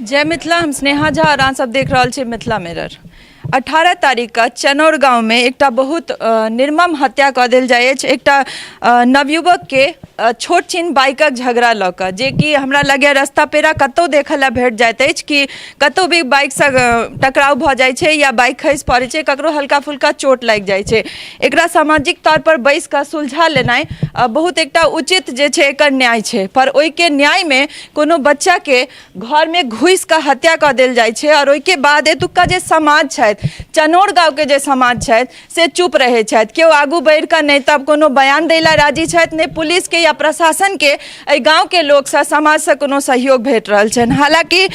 जय मिथिला, हम स्नेहा झा और अहाँ सब देख रहल छी मिथिला मिरर। 18 तारीख का चनौर गांव में एकटा बहुत निर्मम हत्या कऽ देल जाय अछि। एकटा नवयुवक के छोट छीन बाइकक झगड़ा लऽ कऽ, जे कि हमरा लगे रास्ता पेरा कतौ देखऽ ला भेट जाइत अछि कि कतौ भी बाइक से टकराव भऽ जाइ छै या बाइक खसि पड़ै छै, ककरो हल्का फुल्का चोट लागि जाइ छै। एकरा सामाजिक तौर पर बैस कऽ सुलझा लेनाइ बहुत एकटा उचित जे छै एकर न्याय छै, पर ओहि के न्याय में कोनो बच्चा के घर में घुसि कऽ हत्या कऽ देल जाइ छै और ओहि के बाद एतुक्का जे समाज छथि, चनौर गाँव के जे समाज छथि से चुप रहे छथि। केओ आगू बढ़ि कऽ नहि तब कोनो बयान दै ला राजी छथि, नहि पुलिस के या प्रशासन के एहि गाँव के लोक से समाज से कोनो सहयोग भेट रहल छनि। हालांकि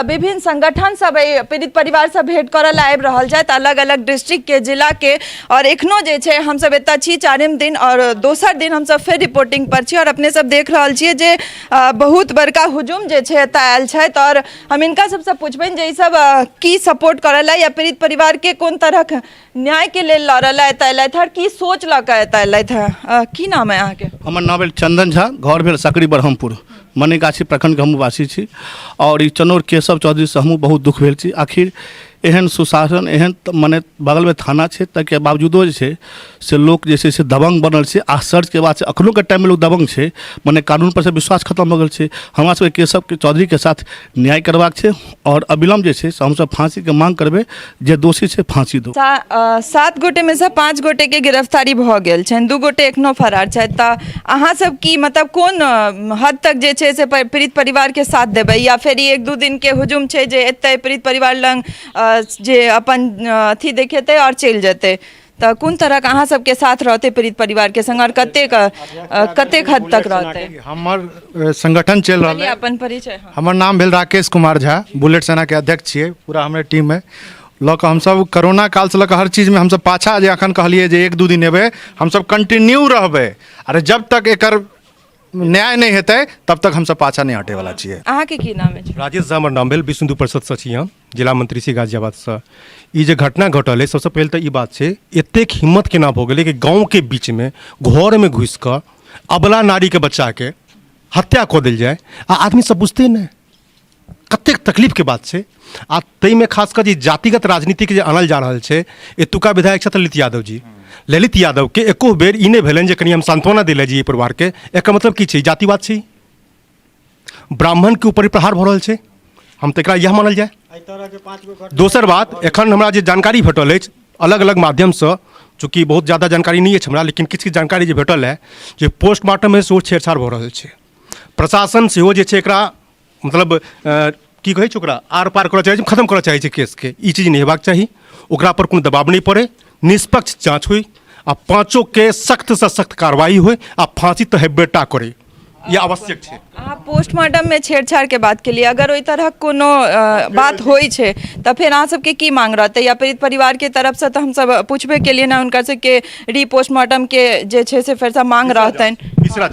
विभिन्न संगठन सब एहि पीड़ित परिवार से भेंट करऽ ला आबि रहल छथि, अलग अलग डिस्ट्रिक्ट के, जिला के, और एखनो जे छै हम सब एतऽ छी 4म दिन और दोसर दिन हम सब फिर रिपोर्टिंग पर छी और अपने सब देख रहल छियै जे बहुत बड़का हुजूम जे छै एतऽ आयल छथि। और हम इनका सबसे पूछबनि जे ई सब की सपोर्ट करऽ ला या पीड़ित परिवार के कोन तरह न्याय के लेल लड़ऽ ला एतऽ अयलथि हँ, की सोच लऽ कऽ एतऽ अयलथि हँ। की नाम है अहाँके? हमर नाम भेल चंदन झा, घर भेल सकरी ब्रह्मपुर, मनीगाछी प्रखंड के हम वासी छी। और ई चनौर केशव चौधरी से हमहूँ बहुत दुख भेल छी। आखिर एहन सुशासन, एहन मने बगल में थाना छै, तक बावजूदो जे छै से लोग जे छै से दबंग बनल छै। आश्चर्य के बात छै, अखनो के टाइम में लोग दबंग छै, मने कानून पर से विश्वास खत्म हो गल छै। हमरा सबके केशव के चौधरी के साथ न्याय करबाक छै और अविलंब जे छै से हम सब फांसी के मांग करबै, जे दोषी छै फांसी दो। 7 गोटे में से 5 गोटे के गिरफ्तारी भऽ गेल छनि, 2 गोटे एखनो फरार छथि। तऽ अहाँ सब की मतलब कोन हद तक जे छै से पीड़ित परिवार के साथ देबै, या फिर 1-2 दिन के हुजूम छै जे एतै पीड़ित परिवार लंग जे अपन अथी देखेतै और चलि जेतै? तऽ कोन तरह अहाँ सबके साथ रहते पीड़ित परिवार के संग और कतेक हद तक रहते? हमर संगठन चल रहा है। अपन परिचय? हमर नाम भेल राकेश कुमार झा, बुलेट सेना के अध्यक्ष छियै। पूरा हमर टीम है लऽ कऽ हमसब कोरोना काल से लऽ कऽ हर चीज में हमसब पाछा जे अखन कहलिए जे 1-2 दिन एबै, हमसब कंटिन्यू रहबै। अरे जब तक एकर न्याय नहीं हेतै तब तक हम सब पाछा नहीं हटे वाला छियै। अहाँ के की नाम है? राजेश झा हमर नाम भेल, विश्व हिंदू परिषद से छी हम, जिला मंत्री छी गाजियाबाद से। ई जे घटना घटल है, सबसे पहले तो ई बात छै, एतेक हिम्मत केना भऽ गेलै कि गाँव के बीच में घर में घुसि कऽ अबला नारी के बच्चा के हत्या कऽ देल जाए आ आदमी सब बुझते नहीं। कतेक तकलीफ के बात छै। आ तई में खासकर जे जातिगत राजनीति के जे आनल जा रहल छै, एतुका विधायक छथि ललित यादव के एको बेर ई नहीं भेलनि जे कनि हम सांत्वना दिले जी परिवार के। एकर मतलब की छै? जातिवाद छै, ब्राह्मण के ऊपर प्रहार भऽ रहल छै। हम तो एकरा यह मानल जाए। दोसर बात, एखन हमरा जे जानकारी भेटल अछि अलग अलग माध्यम से, चूँकि बहुत ज़्यादा जानकारी नहीं है हमरा, लेकिन किछु जानकारी जे भेटल है जे पोस्टमार्टम में सेहो छेड़छाड़ भऽ रहल छै। प्रशासन सेहो जे छै एकरा मतलब की कहै छै ओकरा आर पार करऽ चाहै छै, खत्म करऽ चाहै छै केस के। ई चीज नहीं हेबाक चाही, ओकरा पर कोनो दबाव नहीं पड़े, निष्पक्ष जांच हुई आ 5 के सख्त से सख्त कार्रवाई हुई आ फांसी तो हेबेटा करे, ये आवश्यक है। अहाँ पोस्टमार्टम में छेड़छाड़ के बात के लिए, अगर ओई तरह कोनो बात होई छै तो फिर अहाँ सबके की मांग रहते? या पीड़ित परिवार के तरफ से तो हम सब पूछबे के लिए ना उनका से के रीपोस्टमार्टम के जे छै से फिर से मांग रहतन बिसरा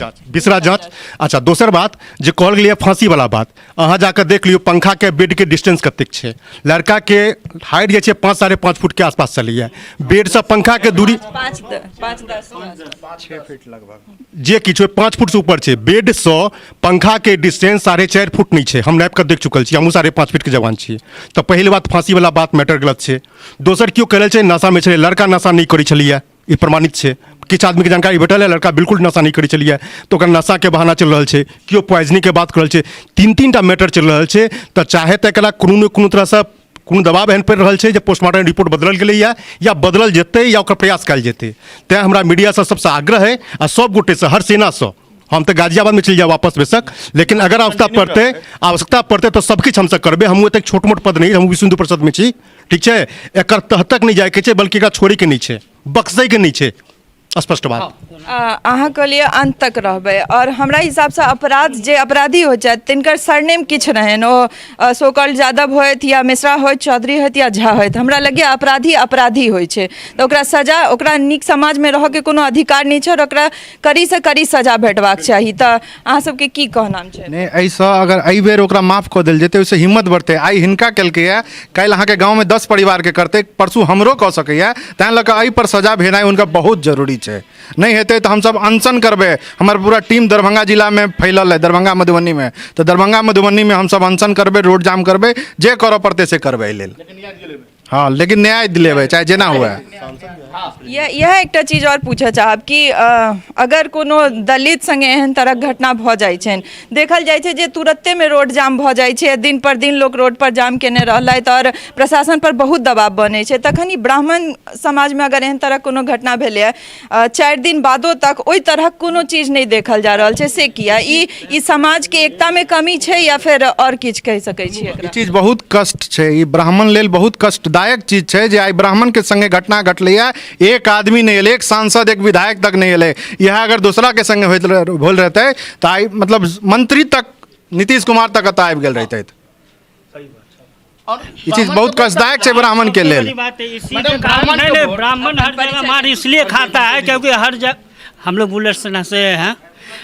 जांच। अच्छा, दोसर बात जे कहल गेलै फांसी वाला बात, अहाँ जाकर देख लियो पंखा के बेड के डिस्टेंस कतेक छै। लड़का के हाइट जे छै 5-5.5 फुट के आसपास चलैया, बेड से पंखा के दूरी 5-10-6 फीट लगभग जे किछु 5 फुट से ऊपर छै। बेड से पंखा के डिस्टेंस 4.5 फुट नहीं छै। हम नाप कर देख चुकल छी, हमहूँ 5.5 फीट के जवान छी। तो पहले बात फांसी वाला बात मैटर गलत छै। दोसर क्यों कहल छै नशा में छलै, लड़का नशा नहीं करै छलिए, ई प्रमाणित छै। किछु आदमी के जानकारी भेटल है लड़का बिल्कुल नशा नहीं करै छलिए, तो ओकर नशा के बहाना चल रहल छै। क्यों पॉइजनिंग के बात करल छै, 3-3 टा मैटर चल रहल छै। तो चाहे तो एकरा कोनो ने कोनो तरह से कोनो दबाव एहन पड़ि रहल छै जे पोस्टमार्टम रिपोर्ट बदलल गेलै या बदलल जेतै या ओकर प्रयास कयल जेतै। तैं हमरा मीडिया से सबसे आग्रह है आ सब गोटे से, हर सेना से, हम तो गाजियाबाद में चल जाए वापस बेशक, लेकिन अगर आवश्यकता पड़ते तो सब किछु हमसे करबे। हम एतेक छोट मोट पद नहीं, हम विश्व हिंदू परिषद में छी, ठीक छै। एकर तह तक नहीं जाए के छै, बल्कि एकरा छोड़े के नहीं छै, बख्शे के नहीं छै, स्पष्ट बात। अहाँ कहलिए अंत तक रहबै, और हमरा हिसाब से अपराध जे अपराधी हो जाए तिनकर सरनेम किछु रहन, ओ सोकल यादव होत या मिश्रा होत, चौधरी होत या झा होत, हमरा लगे अपराधी होइ छै। तो ओकरा सजा, ओकरा नीक समाज में रह के कोनो अधिकार नहीं छै और ओकरा कड़ी से कड़ी सजा भेटबाक चाही। तो अहाँ सबके की कहनाम छै? नहीं, ऐसा अगर एहि बेर ओकरा माफ कऽ देल जेतै, ओहिसँ हिम्मत बढ़तै। आइ हिनका केलकैए, काल्हि अहाँके गाँव में 10 परिवार के करतै, परसू हमरो कऽ सकैए। तैं लऽ कऽ एहि पर सजा भेनाइ हुनका बहुत जरूरी छै। नहीं हेतै रहते तो हम सब अनशन करबे। हमार पूरा टीम दरभंगा जिला में फैलल है, दरभंगा मधुबनी में। तो दरभंगा मधुबनी में हम सब अनशन करबे, रोड जाम करबे, जे करऽ पड़ते से करबे लेल। हाँ, लेकिन न्याय दिलेबे चाहे जेना हुए। यह एकटा चीज और पूछऽ चाहब कि अगर कोनो दलित संगे एहन तरह घटना भऽ जाइ छनि, देखल जाइ छै जे तुरत्ते में रोड जाम भऽ जाइ छै, दिन पर दिन लोग रोड पर जाम केने रहलथि और प्रशासन पर बहुत दबाव बनै छै, तखन ई ब्राह्मण समाज में अगर एहन तरह कोनो घटना भेलै 4 दिन बादो तक ओहि तरह कोनो चीज नहीं देखल जा रहल छै, से किया? ई समाज के एकता में कमी छै या फिर और किछु कहि सकै छियै ई एकरा? चीज बहुत कष्ट छै, ई ब्राह्मण लेल बहुत कष्टदायक चीज छै जे आइ ब्राह्मण के संगे घटना घटलैया। एक आदमी नहीं एले, एक सांसद एक विधायक तक नहीं एले। यह अगर दूसरा के संगे होल रहते तो आई मतलब मंत्री तक, नीतीश कुमार तक अता आबि गेल रहते। ये चीज बहुत कष्टदायक है ब्राह्मण के लिए। ब्राह्मण हर जगह मार इसलिए खाता है क्योंकि हर जगह हम लोग बुलेट सेना से हैं,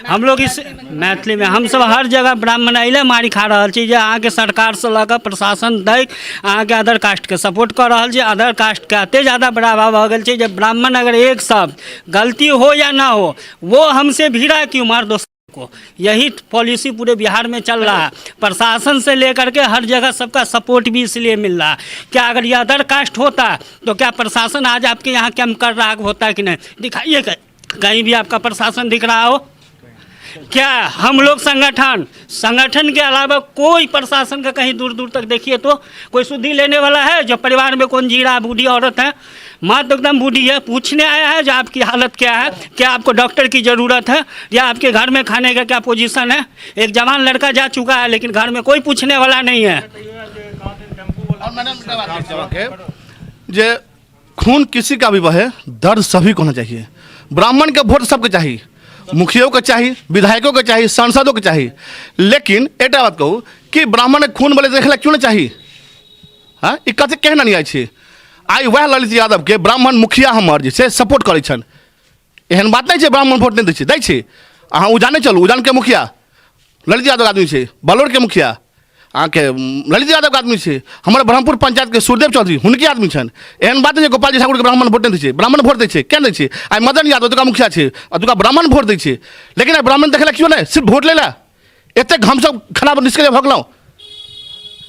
हम लोग इस मैथिली में हम सब हर जगह ब्राह्मण अइले मारी खा रहा छी। जे अहाँ के सरकार से लऽ कऽ प्रशासन दै अहाँ के अदर कास्ट के सपोर्ट कर रहा छै। अदर कास्ट के एते ज़्यादा बढ़ावा भऽ गेल छै जे ब्राह्मण अगर एक शब्द गलती हो या ना हो, वो हमसे भिड़ा क्यों मार दो को। यही पॉलिसी पूरे बिहार में चल रहा है। प्रशासन से लेकर के हर जगह सबका सपोर्ट भी इसलिए मिल रहा है। क्या अगर ये अदर कास्ट होता तो क्या प्रशासन आज आपके यहाँ कैंप कर रहा होता है कि नहीं? दिखाइए कहीं भी आपका प्रशासन दिख रहा हो क्या? हम लोग संगठन के अलावा कोई प्रशासन का कहीं दूर दूर तक देखिए तो कोई सुधि लेने वाला है? जो परिवार में कौन जीरा बूढ़ी औरत है, माँ तो एकदम बूढ़ी है, पूछने आया है जो आपकी हालत क्या है, क्या आपको डॉक्टर की ज़रूरत है, या आपके घर में खाने का क्या पोजीशन है? एक जवान लड़का जा चुका है लेकिन घर में कोई पूछने वाला नहीं है। जे खून किसी का भी बहे, दर्द सभी को होना चाहिए। ब्राह्मण के वोट सबके चाहिए, मुखियों के चाहिए, विधायकों के चाहिए, सांसदों के चाहिए, लेकिन एक बात कहूँ कि ब्राह्मण के खून बोले देखे क्यों नहीं चाहिए? हाँ, ई कथी कहना नहीं आई। आई वह ललित यादव के ब्राह्मण मुखिया हमर जे छै सपोर्ट करै छन। एहन बात नहीं छै ब्राह्मण वोट नहीं दै छै। अहाँ उजाने चलू, उजान के मुखिया ललित यादव आदमी छै, बलौर के मुखिया अहाँ के ललित यादव के आदमी छै, हमारे ब्रह्मपुर पंचायत के सूरदेव चौधरी हुनके आदमी छन। एहन बात नहीं गोपाल जी ठाकुर के ब्राह्मण वोट नहीं दै छै, ब्राह्मण वोट दै छै, क्या दै छै? आई मदन यादव ओतुका मुखिया छै, ओतुका ब्राह्मण वोट दै छै, लेकिन आई ब्राह्मण देखे क्यों नहीं? सिर्फ वोट ले ला। एते हम सब खराब निष्क्रिय भगलौ,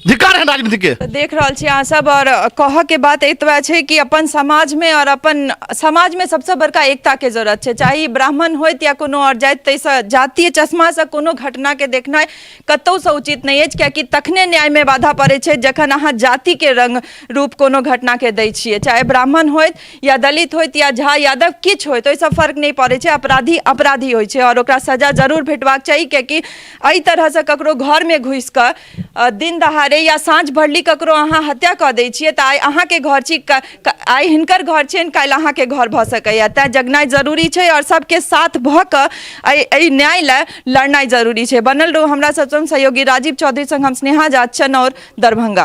धिक्कार है राजनीति के। देख रहा छी अहाँ सब, और कह के बात एतबा छै कि अपन समाज में और अपन समाज में सबसे बड़का एकता के जरूरत छै। चाहे ब्राह्मण होइत या कोनो और जाति, तैसे जातीय चश्मा से कोनो घटना के देखनाइ कतौ से उचित नहीं अछि, कियाकि तखने न्याय में बाधा पड़े छै जखन अहाँ जाति के रंग रूप कोनो घटना के दै छियै। चाहे ब्राह्मण होइत या दलित होइत या झा यादव किछु होइत, ओहिसँ फर्क नहीं पड़े छै। अपराधी अपराधी होइ छै और ओकरा सजा जरूर भेटबाक चाही, कियाकि एहि तरह से ककरो घर में घुसि कऽ दिन दहाड़े या साँझ भरली ककरो अहाँ हत्या कऽ दै छियै तऽ आइ अहाँके घर छी, आइ हिनकर घर छियनि, काल्हि अहाँके घर भऽ सकैए। तेँ जगनाइ जरूरी छै और सबके साथ भऽ कऽ एहि न्याय लए लड़नाइ जरूरी छै। बनल रहू हमरा सब संग सहयोगी राजीव चौधरी संग हम स्नेहा झा, चनौर, दरभंगा।